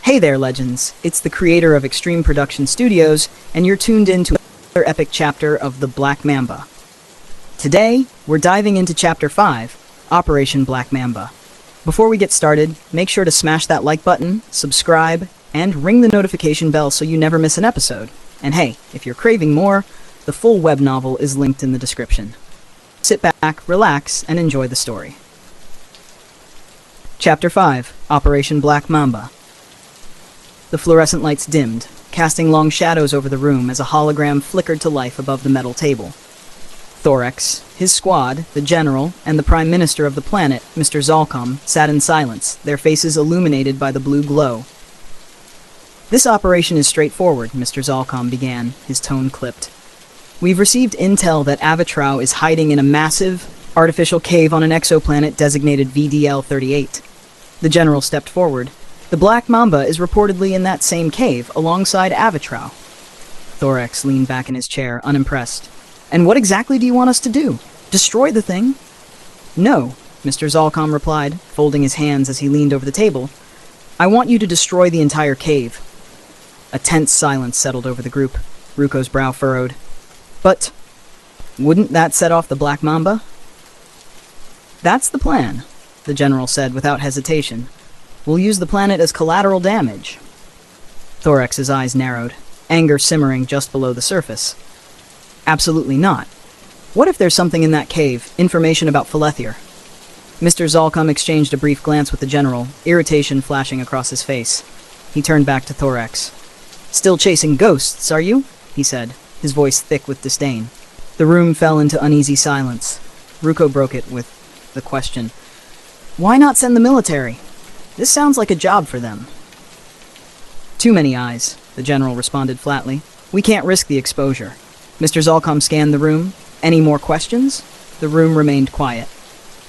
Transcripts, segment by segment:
Hey there, legends. It's the creator of ExtremeProductionStudios, and you're tuned in to another epic chapter of The Black Mamba. Today, we're diving into Chapter 5, Operation Black Mamba. Before we get started, make sure to smash that like button, subscribe, and ring the notification bell so you never miss an episode. And hey, if you're craving more, the full web novel is linked in the description. Sit back, relax, and enjoy the story. Chapter 5, Operation Black Mamba. The fluorescent lights dimmed, casting long shadows over the room as a hologram flickered to life above the metal table. Thorax, his squad, the general, and the prime minister of the planet, Mr. Zalcom, sat in silence, their faces illuminated by the blue glow. This operation is straightforward, Mr. Zalcom began, his tone clipped. We've received intel that Avatrow is hiding in a massive, artificial cave on an exoplanet designated VDL-38. The general stepped forward. The Black Mamba is reportedly in that same cave, alongside Avatrow. Thorax leaned back in his chair, unimpressed. And what exactly do you want us to do? Destroy the thing? No, Mr. Zalcom replied, folding his hands as he leaned over the table. I want you to destroy the entire cave. A tense silence settled over the group. Ruko's brow furrowed. But wouldn't that set off the Black Mamba? That's the plan, the general said without hesitation. We'll use the planet as collateral damage. Thorax's eyes narrowed, anger simmering just below the surface. Absolutely not. What if there's something in that cave, information about Philethier? Mr. Zalcom exchanged a brief glance with the general, irritation flashing across his face. He turned back to Thorax. Still chasing ghosts, are you? He said, his voice thick with disdain. The room fell into uneasy silence. Ruko broke it with the question. Why not send the military? This sounds like a job for them. Too many eyes, the general responded flatly. We can't risk the exposure. Mr. Zalcom scanned the room. Any more questions? The room remained quiet.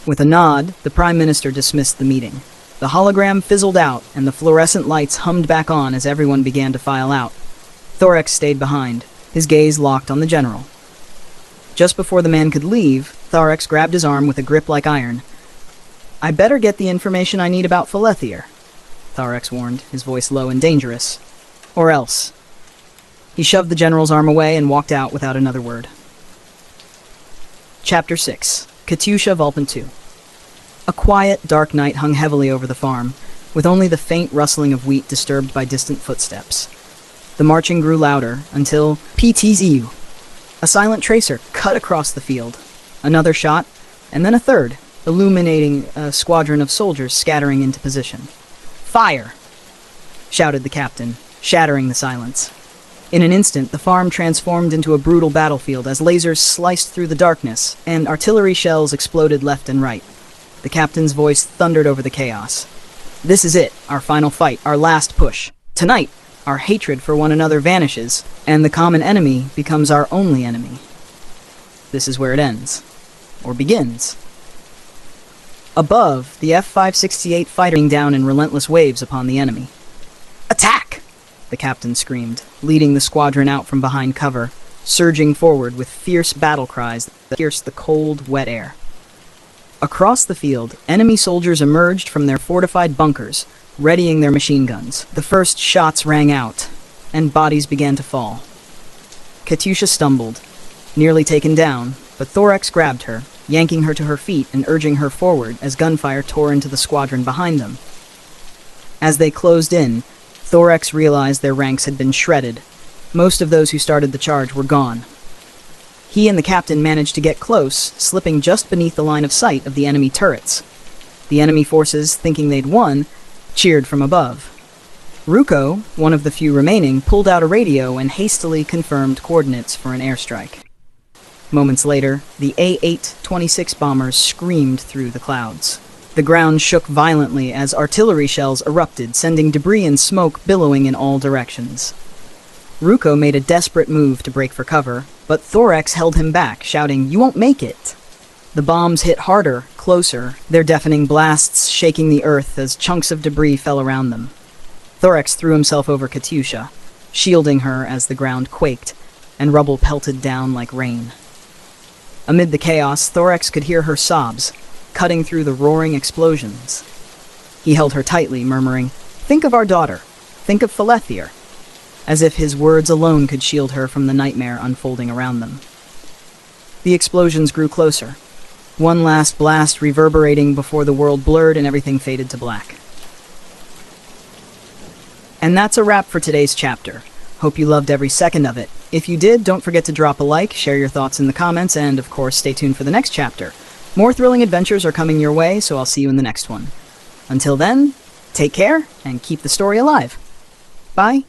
With a nod, the Prime Minister dismissed the meeting. The hologram fizzled out, and the fluorescent lights hummed back on as everyone began to file out. Thorax stayed behind, his gaze locked on the general. Just before the man could leave, Thorax grabbed his arm with a grip like iron. I better get the information I need about Philethier, Thorax warned, his voice low and dangerous. Or else. He shoved the general's arm away and walked out without another word. Chapter 6, Katyusha Vulpin II. A quiet, dark night hung heavily over the farm, with only the faint rustling of wheat disturbed by distant footsteps. The marching grew louder until PTZU. A silent tracer cut across the field. Another shot, and then a third, illuminating a squadron of soldiers scattering into position. Fire! Shouted the captain, shattering the silence. In an instant, the farm transformed into a brutal battlefield as lasers sliced through the darkness, and artillery shells exploded left and right. The captain's voice thundered over the chaos. This is it, our final fight, our last push. Tonight, our hatred for one another vanishes, and the common enemy becomes our only enemy. This is where it ends. Or begins. Above, the F-568 fighting down in relentless waves upon the enemy. Attack! The captain screamed, leading the squadron out from behind cover, surging forward with fierce battle cries that pierced the cold, wet air. Across the field, enemy soldiers emerged from their fortified bunkers, readying their machine guns. The first shots rang out, and bodies began to fall. Katyusha stumbled, nearly taken down, but Thorax grabbed her, yanking her to her feet and urging her forward as gunfire tore into the squadron behind them. As they closed in, Thorax realized their ranks had been shredded. Most of those who started the charge were gone. He and the captain managed to get close, slipping just beneath the line of sight of the enemy turrets. The enemy forces, thinking they'd won, cheered from above. Ruko, one of the few remaining, pulled out a radio and hastily confirmed coordinates for an airstrike. Moments later, the A-826 bombers screamed through the clouds. The ground shook violently as artillery shells erupted, sending debris and smoke billowing in all directions. Ruko made a desperate move to break for cover, but Thorax held him back, shouting, "You won't make it!" The bombs hit harder, closer, their deafening blasts shaking the earth as chunks of debris fell around them. Thorax threw himself over Katyusha, shielding her as the ground quaked, and rubble pelted down like rain. Amid the chaos, Thorax could hear her sobs, cutting through the roaring explosions. He held her tightly, murmuring, "Think of our daughter. Think of Falethir, as if his words alone could shield her from the nightmare unfolding around them. The explosions grew closer, one last blast reverberating before the world blurred and everything faded to black. And that's a wrap for today's chapter. Hope you loved every second of it. If you did, don't forget to drop a like, share your thoughts in the comments, and of course, stay tuned for the next chapter. More thrilling adventures are coming your way, so I'll see you in the next one. Until then, take care and keep the story alive. Bye.